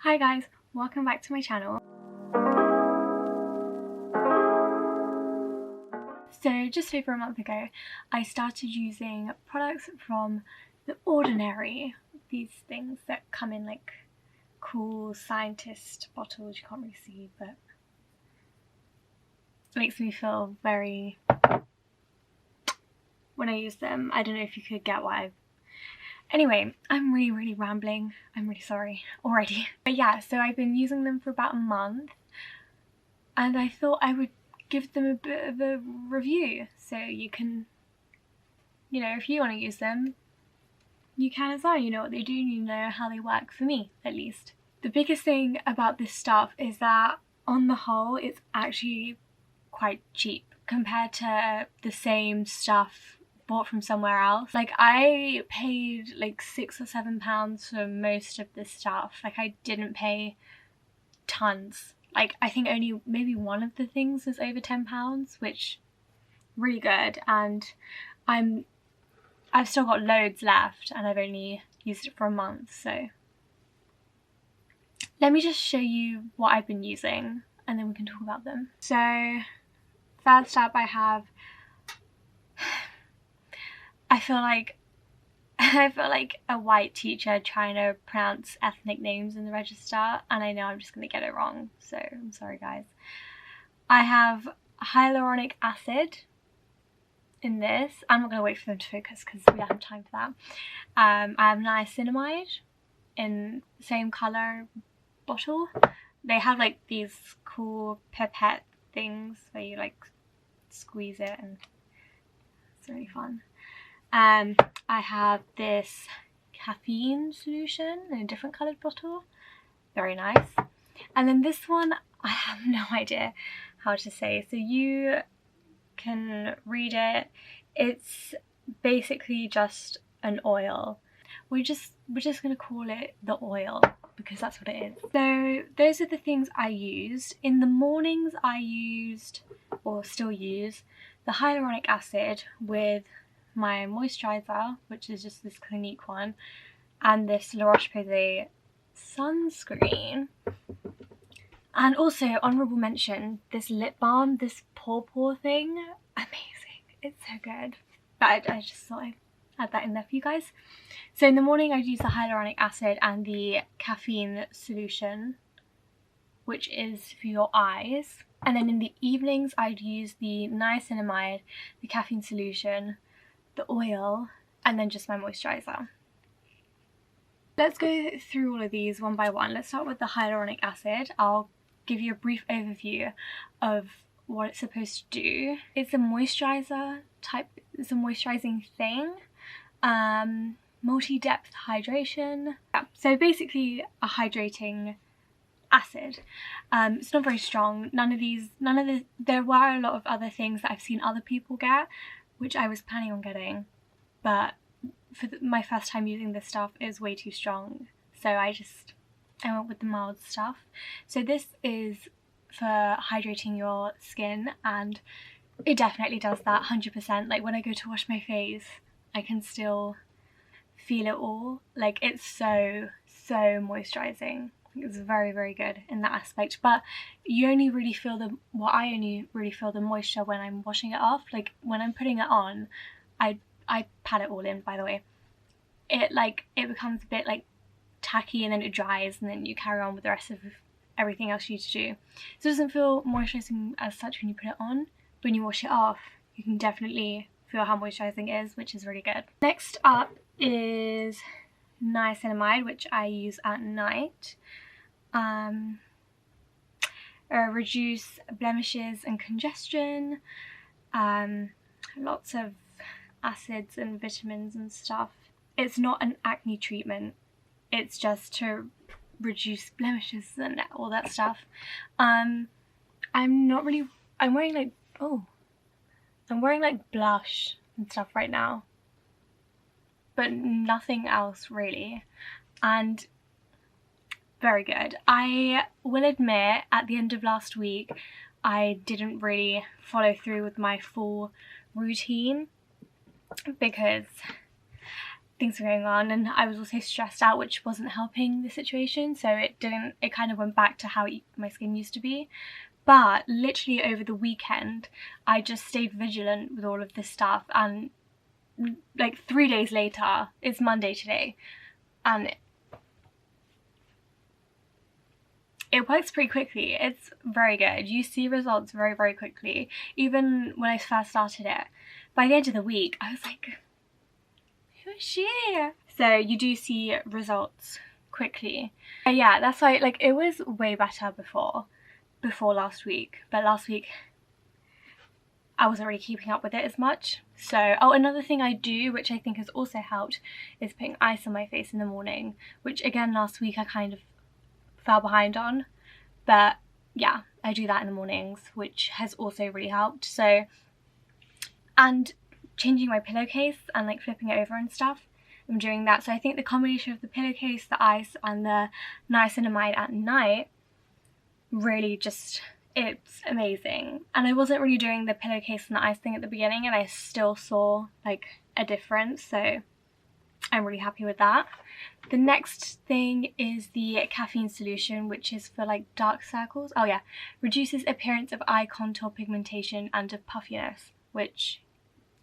Hi guys, welcome back to my channel. So just over a month ago, I started using products from The Ordinary. These things that come in like cool scientist bottles, you can't really see, but it makes me feel very, when I use them, I don't know if you could get why. Anyway, I'm really rambling. I'm really sorry already. But yeah, so I've been using them for about a month and I thought I would give them a bit of a review so you can, you know, if you want to use them, you can as well. You know what they do and you know how they work, for me at least. The biggest thing about this stuff is that on the whole it's actually quite cheap compared to the same stuff bought from somewhere else. Like, I paid like £6 or £7 for most of this stuff. Like, I didn't pay tons. Like, I think only maybe one of the things was over £10, which really good. And I've still got loads left and I've only used it for a month, so let me just show you what I've been using and then we can talk about them. So first up, I feel like a white teacher trying to pronounce ethnic names in the register, and I know I'm just going to get it wrong, so I'm sorry guys. I have hyaluronic acid in this. I'm not going to wait for them to focus because we don't have time for that. I have niacinamide in the same colour bottle. They have like these cool pipette things where you like squeeze it and it's really fun. I have this Caffeine Solution in a different coloured bottle. Very nice. And then this one, I have no idea how to say, so you can read it. It's basically just an oil. We're just going to call it the oil because that's what it is. So those are the things I used. In the mornings I used, or still use, the hyaluronic acid with my moisturiser, which is just this Clinique one, and this La Roche-Posay sunscreen. And also, honourable mention, this lip balm, this pore thing, amazing. It's so good. But I just thought I'd add that in there for you guys. So in the morning I'd use the hyaluronic acid and the caffeine solution, which is for your eyes. And then in the evenings I'd use the niacinamide, the caffeine solution, the oil, and then just my moisturiser. Let's go through all of these one by one. Let's start with the hyaluronic acid. I'll give you a brief overview of what it's supposed to do. It's a moisturiser type, it's a moisturising thing. Multi-depth hydration. Yeah, so basically a hydrating acid. It's not very strong. There were a lot of other things that I've seen other people get, which I was planning on getting, but for my first time using this stuff, it was way too strong, so I went with the mild stuff. So this is for hydrating your skin, and it definitely does that 100%. Like, when I go to wash my face, I can still feel it all. Like, it's so moisturising. It's very good in that aspect, but you only really feel I only really feel the moisture when I'm washing it off. Like, when I'm putting it on, I pat it all in, by the way. It becomes a bit like tacky and then it dries and then you carry on with the rest of everything else you need to do. So it doesn't feel moisturising as such when you put it on, but when you wash it off, you can definitely feel how moisturising it is, which is really good. Next up is niacinamide, which I use at night. Reduce blemishes and congestion, lots of acids and vitamins and stuff. It's not an acne treatment, it's just to reduce blemishes and all that stuff. I'm wearing like blush and stuff right now, but nothing else really, and very good. I will admit, at the end of last week I didn't really follow through with my full routine because things were going on, and I was also stressed out, which wasn't helping the situation, so it kind of went back to how my skin used to be. But literally over the weekend I just stayed vigilant with all of this stuff, and like 3 days later, it's Monday today, and it works pretty quickly. It's very good. You see results very, very quickly. Even when I first started it, by the end of the week I was like, who is she? So you do see results quickly. But yeah, that's why, like, it was way better before last week, but last week I wasn't really keeping up with it as much. So, oh, another thing I do, which I think has also helped, is putting ice on my face in the morning, which again last week I kind of fell behind on, but yeah, I do that in the mornings, which has also really helped. So, and changing my pillowcase and like flipping it over and stuff, I'm doing that. So I think the combination of the pillowcase, the ice, and the niacinamide at night really just, it's amazing. And I wasn't really doing the pillowcase and the ice thing at the beginning, and I still saw like a difference, so I'm really happy with that. The next thing is the Caffeine Solution, which is for like dark circles. Oh yeah, reduces appearance of eye contour pigmentation and of puffiness, which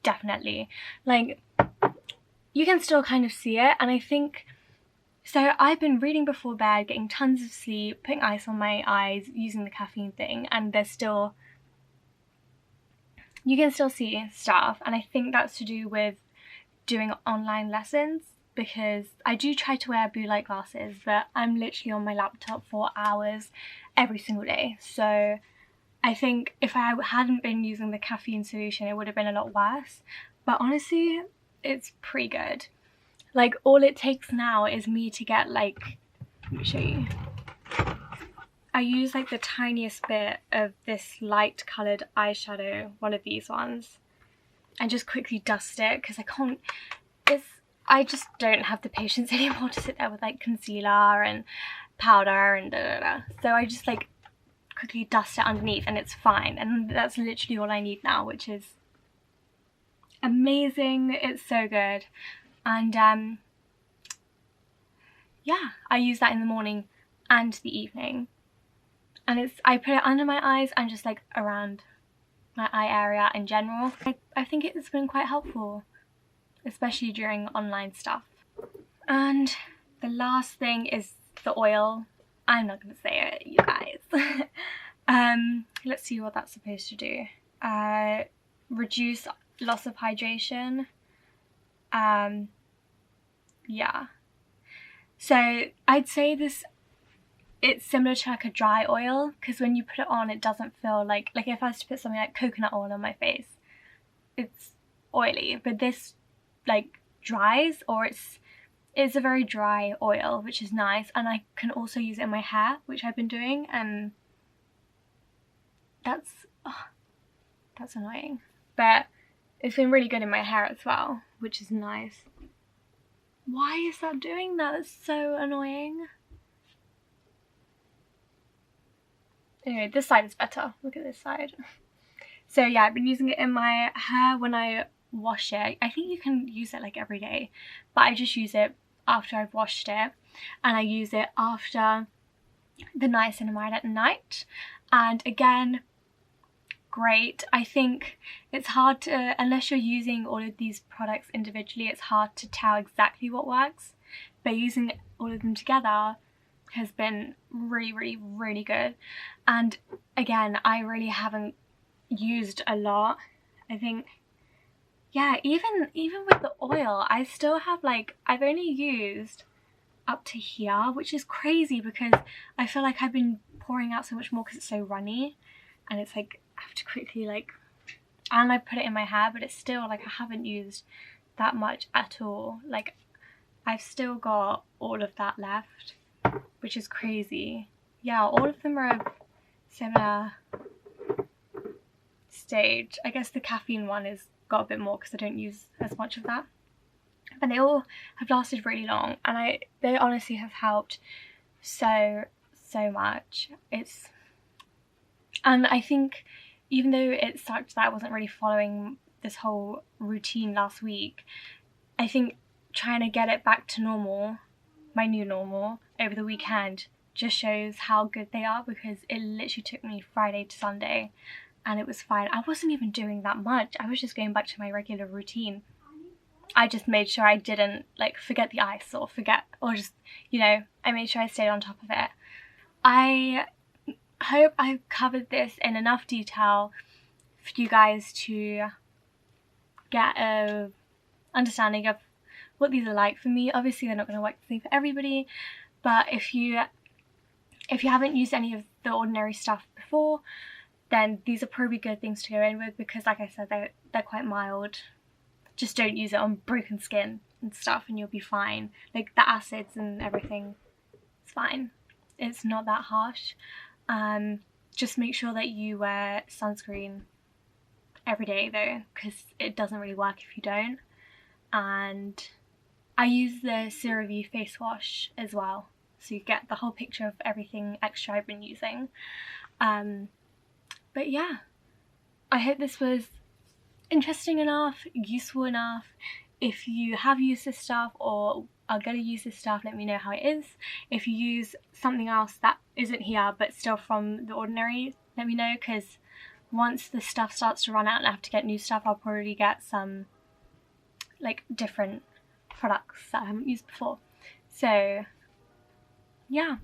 definitely, like, you can still kind of see it. And I think, so I've been reading before bed, getting tons of sleep, putting ice on my eyes, using the caffeine thing, and there's still, you can still see stuff. And I think that's to do with doing online lessons, because I do try to wear blue light glasses, but I'm literally on my laptop for hours every single day. So I think if I hadn't been using the Caffeine Solution, it would have been a lot worse. But honestly, it's pretty good. Like, all it takes now is me to get, like, let me show you. I use like the tiniest bit of this light coloured eyeshadow, one of these ones, and just quickly dust it, because I just don't have the patience anymore to sit there with like concealer and powder and So I just like quickly dust it underneath and it's fine, and that's literally all I need now, which is amazing. It's so good. And yeah, I use that in the morning and the evening, and I put it under my eyes and just like around my eye area in general. I think it's been quite helpful, especially during online stuff. And the last thing is the oil. I'm not gonna say it, you guys. Let's see what that's supposed to do. Reduce loss of hydration. Yeah. So I'd say it's similar to like a dry oil, because when you put it on, it doesn't feel like if I was to put something like coconut oil on my face, it's oily, but this like dries, or it's a very dry oil, which is nice. And I can also use it in my hair, which I've been doing, and that's annoying, but it's been really good in my hair as well, which is nice. Why is that doing that? It's so annoying. Anyway, this side is better. Look at this side. So yeah, I've been using it in my hair when I wash it. I think you can use it like every day, but I just use it after I've washed it, and I use it after the niacinamide at night. And again, great. I think it's hard to, unless you're using all of these products individually, it's hard to tell exactly what works, but using all of them together has been really, really, really good. And again, I really haven't used a lot. I think, yeah, even with the oil, I still have like, I've only used up to here, which is crazy, because I feel like I've been pouring out so much more because it's so runny, and it's like I have to quickly like, and I put it in my hair, but it's still like I haven't used that much at all. Like, I've still got all of that left, which is crazy. Yeah, all of them are a similar stage. I guess the caffeine one has got a bit more because I don't use as much of that, but they all have lasted really long, and they honestly have helped so much. And I think even though it sucked that I wasn't really following this whole routine last week, I think trying to get it back to normal, my new normal, over the weekend just shows how good they are, because it literally took me Friday to Sunday and it was fine. I wasn't even doing that much. I was just going back to my regular routine. I just made sure I didn't like forget the ice or just, you know, I made sure I stayed on top of it. I hope I've covered this in enough detail for you guys to get a understanding of what these are like. For me, obviously they're not going to work the same for everybody, but if you haven't used any of the Ordinary stuff before, then these are probably good things to go in with, because like I said, they're quite mild. Just don't use it on broken skin and stuff and you'll be fine. Like the acids and everything, it's fine. It's not that harsh. Just make sure that you wear sunscreen every day though, because it doesn't really work if you don't. And I use the CeraVe face wash as well, so you get the whole picture of everything extra I've been using. But yeah, I hope this was interesting enough, useful enough. If you have used this stuff or are going to use this stuff, let me know how it is. If you use something else that isn't here but still from the Ordinary, let me know, because once the stuff starts to run out and I have to get new stuff, I'll probably get some like different products that I haven't used before. So yeah,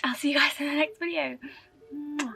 I'll see you guys in the next video. Mwah.